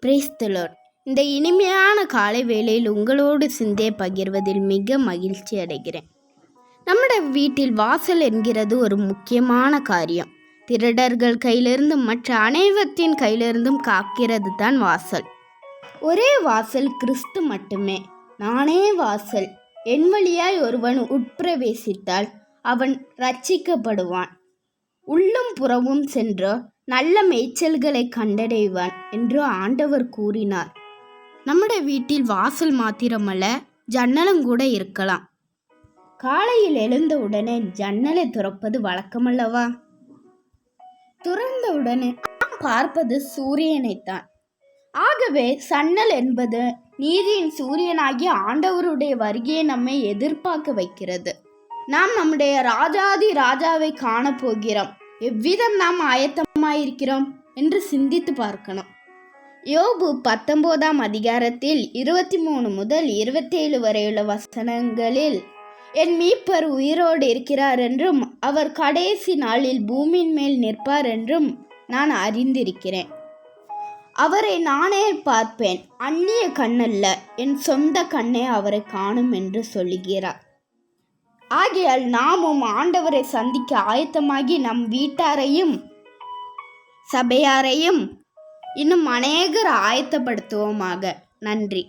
Praise the Lord. இந்த இனிமையான காலை வேளையில் உங்களோடு சிந்தை பகிர்வதில் மிக மகிழ்ச்சி அடைகிறேன். நம்முடைய வீட்டில் வாசல் என்கிறது ஒரு முக்கியமான காரியம். திருடர்கள் கையிலிருந்தும் மற்ற அனைவத்தின் கையிலிருந்தும் காக்கிறது தான் வாசல். ஒரே வாசல் கிறிஸ்து மட்டுமே. நானே வாசல், என் வழியாய் ஒருவன் உட்பிரவேசித்தால் அவன் ரட்சிக்கப்படுவான், உள்ளும் புறமும் சென்று நல்ல மேய்ச்சல்களை கண்டடைவான் என்று ஆண்டவர் கூறினார். நம்முடைய வீட்டில் வாசல் மாத்திரமல்ல, ஜன்னலும் கூட இருக்கலாம். காலையில் எழுந்த உடனே ஜன்னலை துறப்பது வழக்கமல்லவா? துறந்த உடனே நாம் பார்ப்பது சூரியனைத்தான். ஆகவே சன்னல் என்பது நீதியின் சூரியனாகிய ஆண்டவருடைய வருகையை நம்மை எதிர்பார்க்க வைக்கிறது. நாம் நம்முடைய ராஜாதி ராஜாவை காணப்போகிறோம். எவ்விதம் நாம் ஆயத்தமாயிருக்கிறோம் என்று சிந்தித்து பார்க்கணும். யோபு 19ஆம் அதிகாரத்தில் 23 முதல் 27 வரையுள்ள வசனங்களில், என் மீட்பர் உயிரோடு இருக்கிறார் என்றும் அவர் கடைசி நாளில் பூமியின் மேல் நிற்பார் என்றும் நான் அறிந்திருக்கிறேன். அவரை நானே பார்ப்பேன், அந்நிய கண்ணல்ல, என் சொந்த கண்ணே அவரை காணும் என்று சொல்லுகிறார். ஆகையால் நாமும் ஆண்டவரை சந்திக்க ஆயத்தமாகி நம் வீட்டாரையும் சபையாரையும் இன்னும் அநேகர் ஆயத்தப்படுத்துவோமாக. நன்றி.